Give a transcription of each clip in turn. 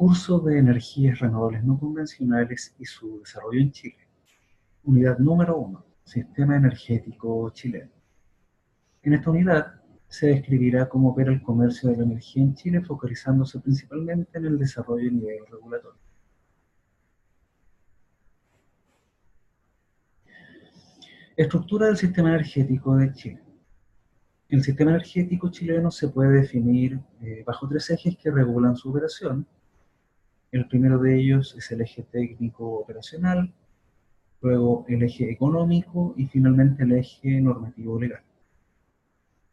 Curso de energías renovables no convencionales y su desarrollo en Chile. Unidad número 1. Sistema energético chileno. En esta unidad se describirá cómo opera el comercio de la energía en Chile, focalizándose principalmente en el desarrollo a nivel regulatorio. Estructura del sistema energético de Chile. El sistema energético chileno se puede definir bajo tres ejes que regulan su operación. El primero de ellos es el eje técnico operacional, luego el eje económico y finalmente el eje normativo legal.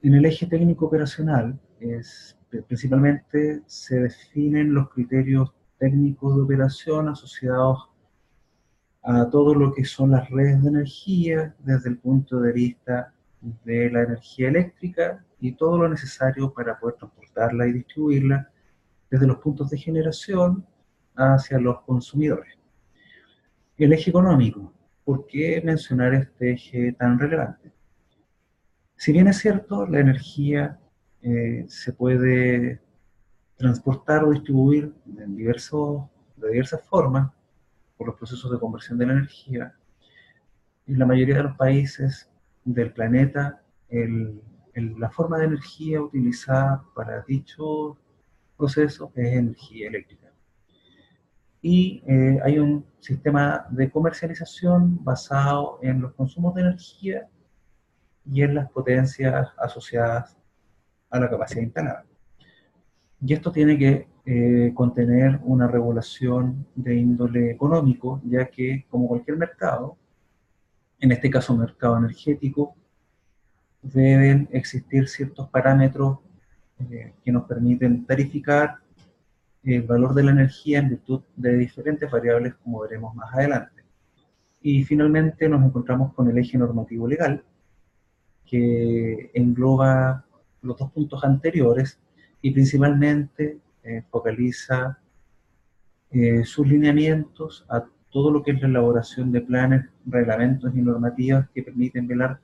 En el eje técnico operacional principalmente se definen los criterios técnicos de operación asociados a todo lo que son las redes de energía desde el punto de vista de la energía eléctrica y todo lo necesario para poder transportarla y distribuirla desde los puntos de generación hacia los consumidores. El eje económico. ¿Por qué mencionar este eje tan relevante? Si bien es cierto, la energía se puede transportar o distribuir de diversas formas por los procesos de conversión de la energía, en la mayoría de los países del planeta, la forma de energía utilizada para dicho proceso es energía eléctrica. Y hay un sistema de comercialización basado en los consumos de energía y en las potencias asociadas a la capacidad instalada. Y esto tiene que contener una regulación de índole económico, ya que, como cualquier mercado, en este caso mercado energético, deben existir ciertos parámetros que nos permiten tarificar el valor de la energía en virtud de diferentes variables, como veremos más adelante. Y finalmente nos encontramos con el eje normativo legal, que engloba los dos puntos anteriores y principalmente focaliza sus lineamientos a todo lo que es la elaboración de planes, reglamentos y normativas que permiten velar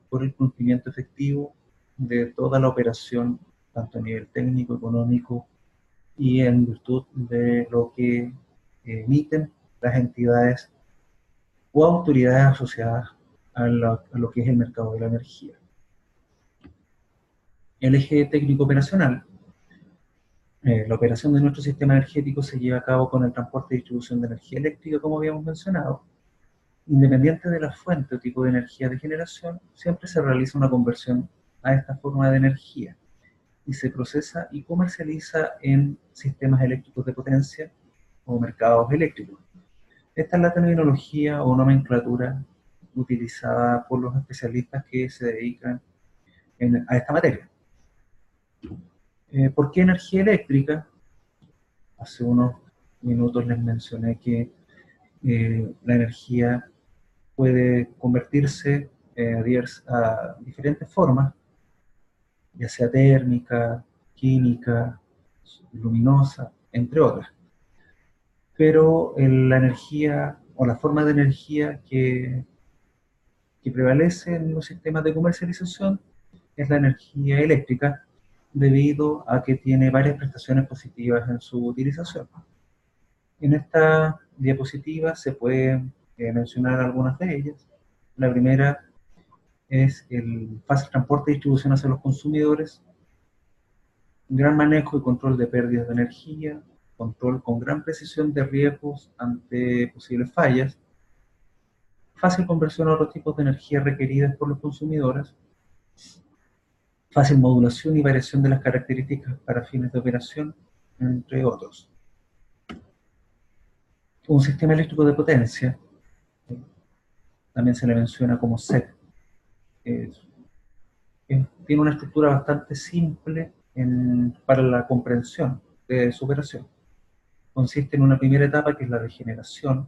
por el cumplimiento efectivo de toda la operación, tanto a nivel técnico, económico y en virtud de lo que emiten las entidades o autoridades asociadas a lo que es el mercado de la energía. El eje técnico operacional. La operación de nuestro sistema energético se lleva a cabo con el transporte y distribución de energía eléctrica, como habíamos mencionado. Independiente de la fuente o tipo de energía de generación, siempre se realiza una conversión a esta forma de energía y se procesa y comercializa en sistemas eléctricos de potencia o mercados eléctricos. Esta es la terminología o nomenclatura utilizada por los especialistas que se dedican a esta materia. ¿Por qué energía eléctrica? Hace unos minutos les mencioné que la energía puede convertirse a diferentes formas, ya sea térmica, química, luminosa, entre otras. Pero la energía o la forma de energía que prevalece en los sistemas de comercialización es la energía eléctrica, debido a que tiene varias prestaciones positivas en su utilización. En esta diapositiva se pueden mencionar algunas de ellas. La primera es el fácil transporte y distribución hacia los consumidores, gran manejo y control de pérdidas de energía, control con gran precisión de riesgos ante posibles fallas, fácil conversión a otros tipos de energía requeridas por los consumidores, fácil modulación y variación de las características para fines de operación, entre otros. Un sistema eléctrico de potencia, también se le menciona como SEC, tiene una estructura bastante simple para la comprensión de su operación. Consiste en una primera etapa que es la de generación,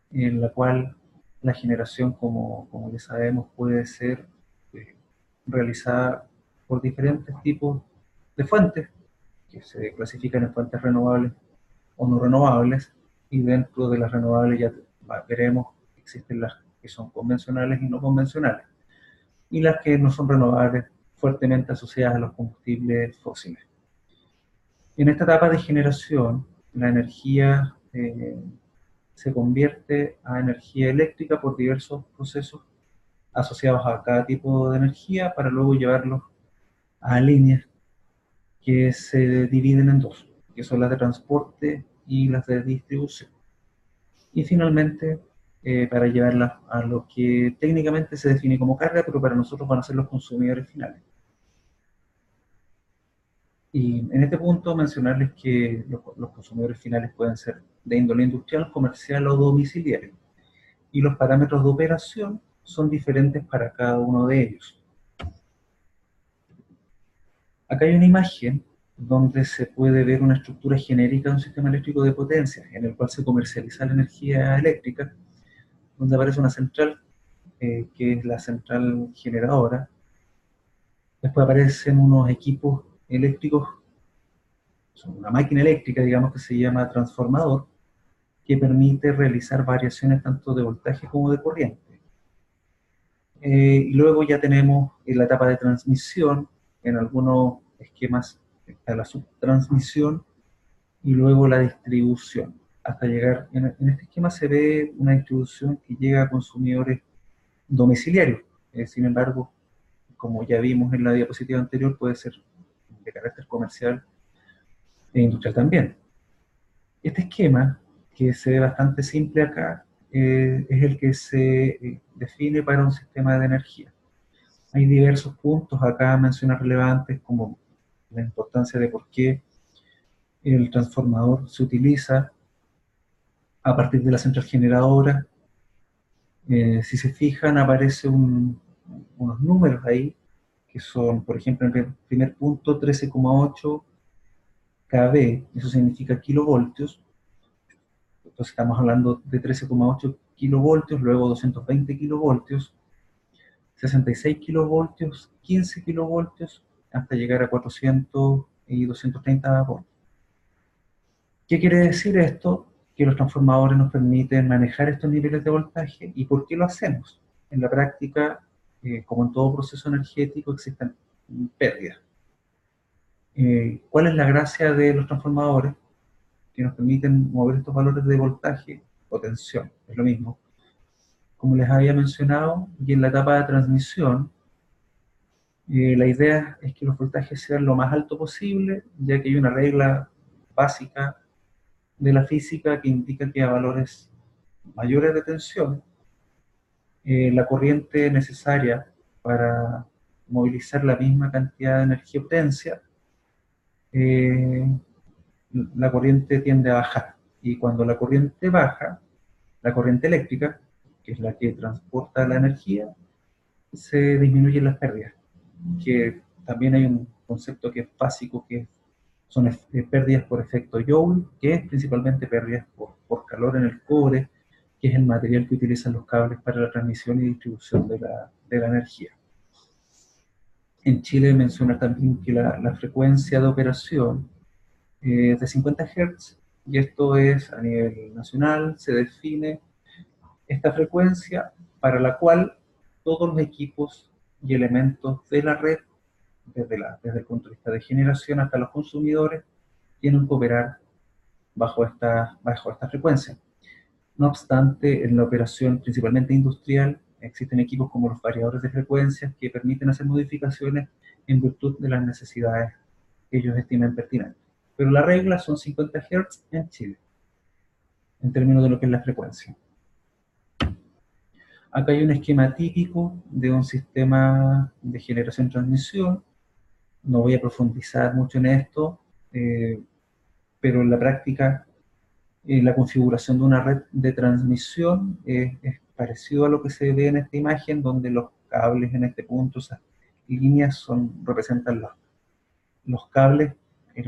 en la cual la generación, como ya sabemos, puede ser realizada por diferentes tipos de fuentes, que se clasifican en fuentes renovables o no renovables, y dentro de las renovables ya veremos que existen las que son convencionales y no convencionales, y las que no son renovables, fuertemente asociadas a los combustibles fósiles. En esta etapa de generación la energía se convierte a energía eléctrica por diversos procesos asociados a cada tipo de energía para luego llevarlos a líneas que se dividen en dos, que son las de transporte y las de distribución. Y finalmente, para llevarlas a lo que técnicamente se define como carga, pero para nosotros van a ser los consumidores finales. Y en este punto mencionarles que los consumidores finales pueden ser de índole industrial, comercial o domiciliario. Y los parámetros de operación son diferentes para cada uno de ellos. Acá hay una imagen donde se puede ver una estructura genérica de un sistema eléctrico de potencia, en el cual se comercializa la energía eléctrica, donde aparece una central, que es la central generadora. Después aparecen unos equipos eléctricos, son una máquina eléctrica, digamos, que se llama transformador, que permite realizar variaciones tanto de voltaje como de corriente. Y luego ya tenemos en la etapa de transmisión, en algunos esquemas está la subtransmisión y luego la distribución. Hasta llegar, en este esquema se ve una distribución que llega a consumidores domiciliarios. Sin embargo, como ya vimos en la diapositiva anterior, puede ser de carácter comercial e industrial también. Este esquema, que se ve bastante simple acá, es el que se define para un sistema de energía. Hay diversos puntos acá mencionar relevantes, como la importancia de por qué el transformador se utiliza a partir de la central generadora. Si se fijan, aparecen unos números ahí, que son, por ejemplo, en el primer punto, 13,8 kV, eso significa kilovoltios. Entonces estamos hablando de 13,8 kilovoltios, luego 220 kilovoltios, 66 kilovoltios, 15 kilovoltios, hasta llegar a 400 y 230 voltios. ¿Qué quiere decir esto? Que los transformadores nos permiten manejar estos niveles de voltaje. ¿Y por qué lo hacemos? En la práctica, como en todo proceso energético, existen pérdidas. ¿Cuál es la gracia de los transformadores? Que nos permiten mover estos valores de voltaje o tensión, es lo mismo. Como les había mencionado, y en la etapa de transmisión, la idea es que los voltajes sean lo más alto posible, ya que hay una regla básica de la física que indica que a valores mayores de tensión, la corriente necesaria para movilizar la misma cantidad de energía o potencia, la corriente tiende a bajar. Y cuando la corriente baja, la corriente eléctrica, que es la que transporta la energía, se disminuyen las pérdidas. Que también hay un concepto que es básico, que son pérdidas por efecto Joule, que es principalmente pérdidas por calor en el cobre, que es el material que utilizan los cables para la transmisión y distribución de la energía. En Chile mencionar también que la frecuencia de operación es de 50 Hz, y esto es a nivel nacional, se define esta frecuencia para la cual todos los equipos y elementos de la red, desde el punto de vista de generación hasta los consumidores, tienen que operar bajo esta frecuencia. No obstante, en la operación principalmente industrial, existen equipos como los variadores de frecuencias que permiten hacer modificaciones en virtud de las necesidades que ellos estimen pertinentes. Pero la regla son 50 Hz en Chile, en términos de lo que es la frecuencia. Acá hay un esquema típico de un sistema de generación-transmisión. No voy a profundizar mucho en esto, pero en la práctica la configuración de una red de transmisión es parecido a lo que se ve en esta imagen, donde los cables en este punto, esas líneas representan los cables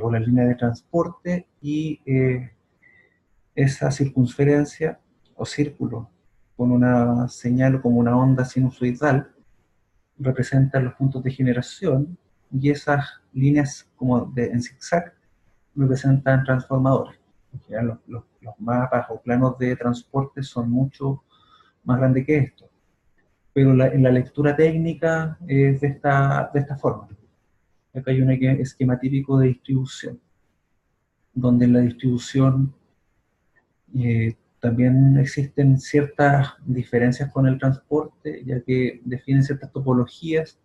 o la línea de transporte, y esa circunferencia o círculo con una señal o como una onda sinusoidal representan los puntos de generación, y esas líneas como en zigzag representan transformadores. Los mapas o planos de transporte son mucho más grandes que esto, pero en la lectura técnica es de esta forma. Acá hay un esquema típico de distribución. donde en la distribución también existen ciertas diferencias con el transporte, ya que definen ciertas topologías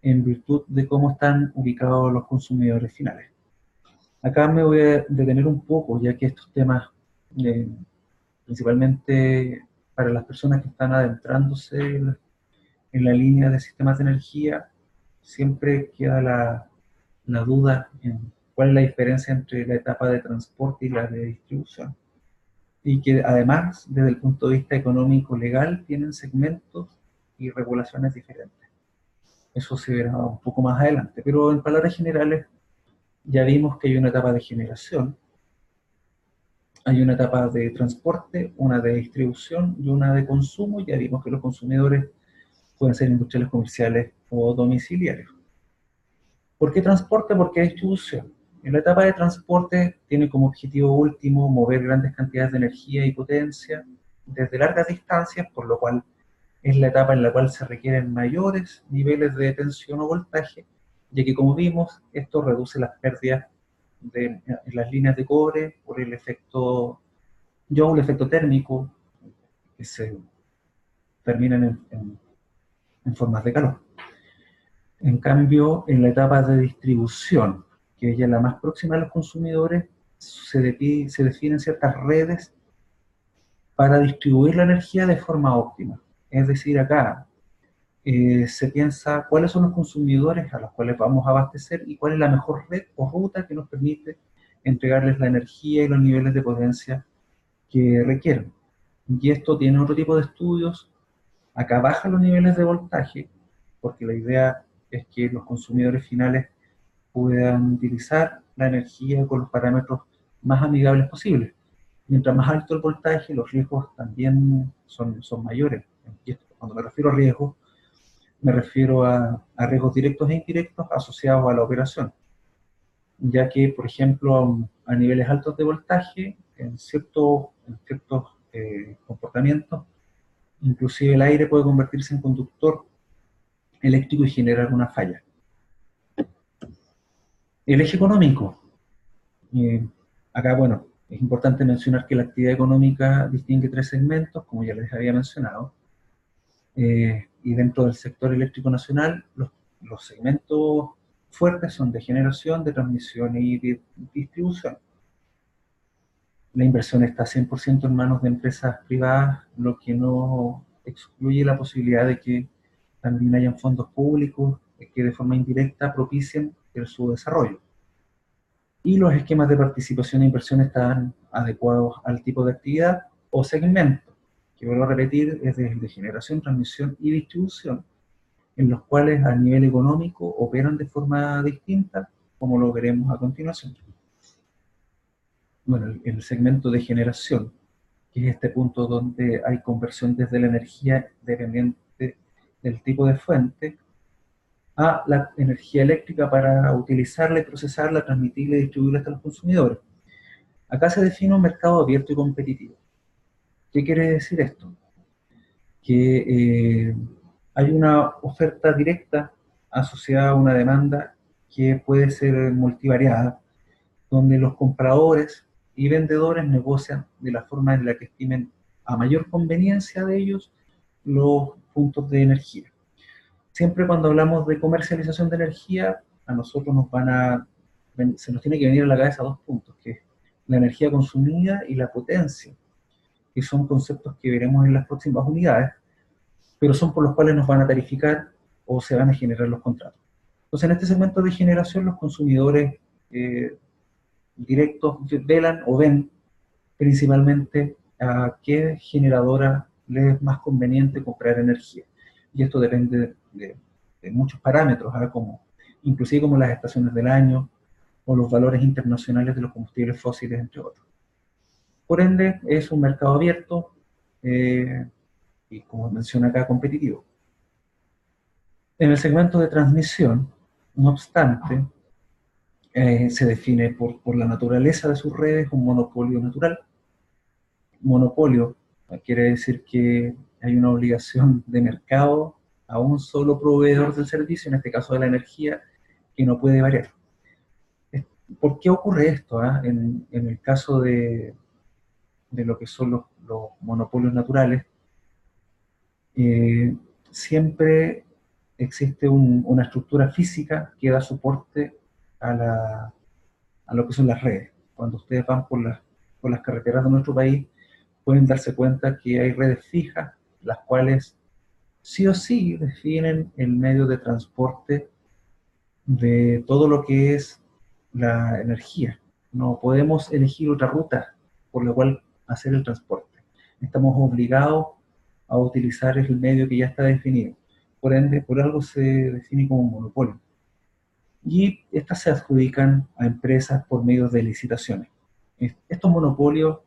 en virtud de cómo están ubicados los consumidores finales. Acá me voy a detener un poco, ya que estos temas, eh, principalmente para las personas que están adentrándose en la línea de sistemas de energía, siempre queda la duda en cuál es la diferencia entre la etapa de transporte y la de distribución. Y que además, desde el punto de vista económico legal, tienen segmentos y regulaciones diferentes. Eso se verá un poco más adelante, pero en palabras generales ya vimos que hay una etapa de generación, hay una etapa de transporte, una de distribución y una de consumo. Ya vimos que los consumidores pueden ser industriales, comerciales o domiciliarios. ¿Por qué transporte? ¿Por qué distribución? En la etapa de transporte tiene como objetivo último mover grandes cantidades de energía y potencia desde largas distancias, por lo cual es la etapa en la cual se requieren mayores niveles de tensión o voltaje, ya que como vimos, esto reduce las pérdidas en las líneas de cobre por el efecto Joule, el efecto térmico, que se terminan en formas de calor. En cambio, en la etapa de distribución, que es ya la más próxima a los consumidores, se definen ciertas redes para distribuir la energía de forma óptima. Es decir, acá se piensa cuáles son los consumidores a los cuales vamos a abastecer y cuál es la mejor red o ruta que nos permite entregarles la energía y los niveles de potencia que requieren. Y esto tiene otro tipo de estudios. Acá bajan los niveles de voltaje, porque la idea es que los consumidores finales puedan utilizar la energía con los parámetros más amigables posibles. Mientras más alto el voltaje, los riesgos también son mayores. Y esto, cuando me refiero a riesgos, me refiero a riesgos directos e indirectos asociados a la operación, ya que, por ejemplo, a niveles altos de voltaje, en ciertos comportamientos, inclusive el aire puede convertirse en conductor eléctrico y generar una falla. El eje económico. Eh, Acá, bueno, es importante mencionar que la actividad económica distingue tres segmentos, como ya les había mencionado, y dentro del sector eléctrico nacional, los segmentos fuertes son de generación, de transmisión y de distribución. La inversión está 100% en manos de empresas privadas, lo que no excluye la posibilidad de que también hayan fondos públicos que de forma indirecta propicien su desarrollo. Y los esquemas de participación e inversión están adecuados al tipo de actividad o segmento, que vuelvo a repetir, es de generación, transmisión y distribución, en los cuales a nivel económico operan de forma distinta, como lo veremos a continuación. Bueno, el segmento de generación, que es este punto donde hay conversión desde la energía dependiente del tipo de fuente a la energía eléctrica para utilizarla y procesarla, transmitirla y distribuirla hasta los consumidores. Acá se define un mercado abierto y competitivo. ¿Qué quiere decir esto? Que hay una oferta directa asociada a una demanda que puede ser multivariada, donde los compradores y vendedores negocian de la forma en la que estimen a mayor conveniencia de ellos los puntos de energía. Siempre cuando hablamos de comercialización de energía, a nosotros se nos tiene que venir a la cabeza dos puntos, que es la energía consumida y la potencia, que son conceptos que veremos en las próximas unidades, pero son por los cuales nos van a tarificar o se van a generar los contratos. Entonces, en este segmento de generación, los consumidores directos velan o ven principalmente a qué generadora les es más conveniente comprar energía. Y esto depende de muchos parámetros, como, inclusive como las estaciones del año o los valores internacionales de los combustibles fósiles, entre otros. Por ende, es un mercado abierto y, como menciona acá, competitivo. En el segmento de transmisión, no obstante, se define por la naturaleza de sus redes un monopolio natural. Monopolio quiere decir que hay una obligación de mercado a un solo proveedor del servicio, en este caso de la energía, que no puede variar. ¿Por qué ocurre esto? En el caso de lo que son los monopolios naturales, eh, siempre existe una estructura física que da soporte a lo que son las redes. Cuando ustedes van por las carreteras de nuestro país, pueden darse cuenta que hay redes fijas, las cuales sí o sí definen el medio de transporte de todo lo que es la energía. No podemos elegir otra ruta por la cual hacer el transporte. Estamos obligados a utilizar el medio que ya está definido. Por ende, por algo se define como un monopolio. Y estas se adjudican a empresas por medio de licitaciones. Estos monopolios,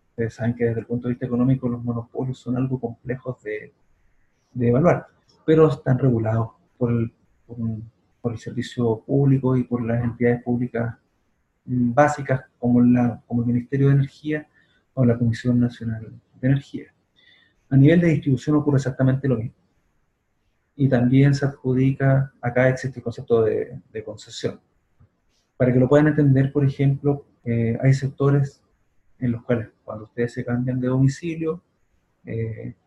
ustedes saben que desde el punto de vista económico los monopolios son algo complejos de evaluar, pero están regulados por, por el servicio público y por las entidades públicas básicas como, como el Ministerio de Energía o la Comisión Nacional de Energía. A nivel de distribución ocurre exactamente lo mismo. Y también se adjudica, acá existe el concepto de concesión. Para que lo puedan entender, por ejemplo, hay sectores en los cuales cuando ustedes se cambian de domicilio,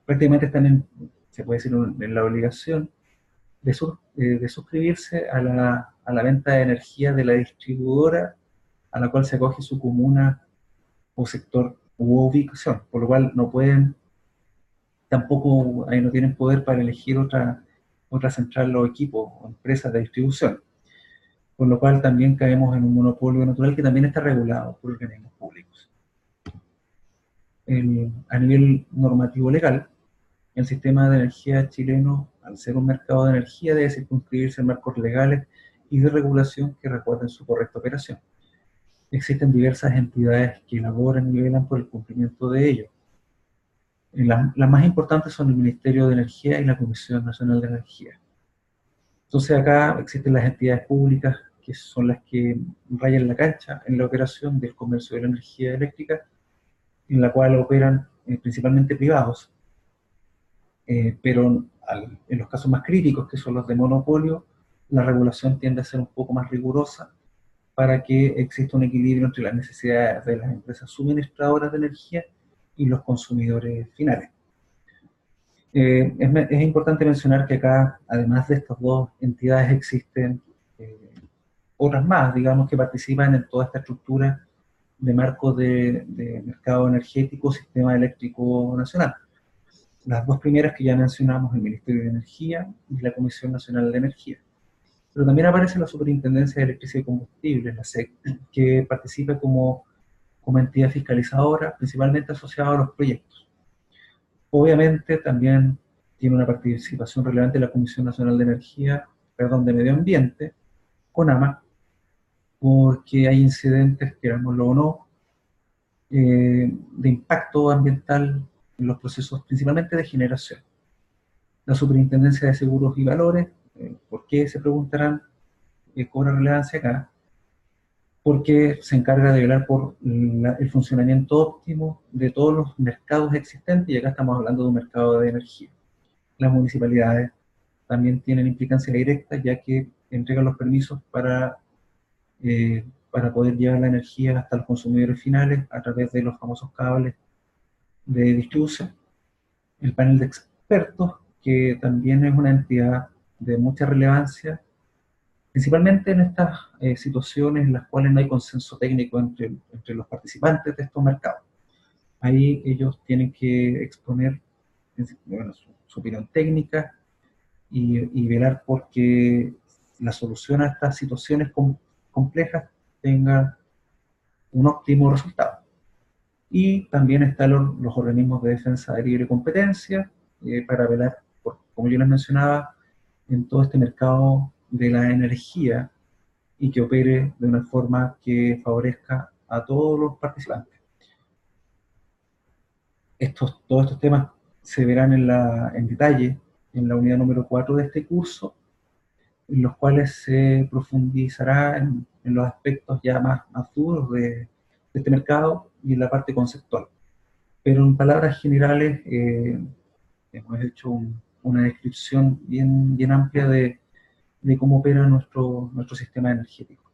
prácticamente están se puede decir, en la obligación de suscribirse a la venta de energía de la distribuidora a la cual se acoge su comuna o sector u ubicación, por lo cual no pueden, tampoco ahí no tienen poder para elegir otra central o equipo o empresas de distribución, por lo cual también caemos en un monopolio natural que también está regulado por organismos públicos. A nivel normativo legal, el sistema de energía chileno, al ser un mercado de energía, debe circunscribirse en marcos legales y de regulación que recuerden su correcta operación. Existen diversas entidades que elaboran y velan por el cumplimiento de ello. Las más importantes son el Ministerio de Energía y la Comisión Nacional de Energía. Entonces acá existen las entidades públicas que son las que rayan la cancha en la operación del comercio de la energía eléctrica, en la cual operan principalmente privados, pero en los casos más críticos, que son los de monopolio, la regulación tiende a ser un poco más rigurosa para que exista un equilibrio entre las necesidades de las empresas suministradoras de energía y los consumidores finales. Es importante mencionar que acá, además de estas dos entidades, existen otras más, digamos, que participan en toda esta estructura de marco de mercado energético, sistema eléctrico nacional. Las dos primeras que ya mencionamos, el Ministerio de Energía y la Comisión Nacional de Energía. Pero también aparece la Superintendencia de Electricidad y Combustibles, la SEC, que participa como entidad fiscalizadora, principalmente asociada a los proyectos. Obviamente también tiene una participación relevante la Comisión Nacional de Energía, perdón, de Medio Ambiente, CONAMA, porque hay incidentes, querámoslo o no, de impacto ambiental en los procesos principalmente de generación. La Superintendencia de Seguros y Valores, ¿por qué se preguntarán? Cobra relevancia acá, porque se encarga de velar por el funcionamiento óptimo de todos los mercados existentes, y acá estamos hablando de un mercado de energía. Las municipalidades también tienen implicancia directa, ya que entregan los permisos para poder llevar la energía hasta los consumidores finales a través de los famosos cables de distribución. El panel de expertos, que también es una entidad de mucha relevancia, principalmente en estas situaciones en las cuales no hay consenso técnico entre los participantes de estos mercados. Ahí ellos tienen que exponer, bueno, su opinión técnica y velar por que la solución a estas situaciones complejas tenga un óptimo resultado. Y también están los organismos de defensa de libre competencia, para velar, como yo les mencionaba, en todo este mercado de la energía y que opere de una forma que favorezca a todos los participantes. Todos estos temas se verán en detalle en la unidad número 4 de este curso, en los cuales se profundizará en los aspectos ya más duros de este mercado y en la parte conceptual. Pero en palabras generales, hemos hecho una descripción bien amplia de cómo opera nuestro sistema energético.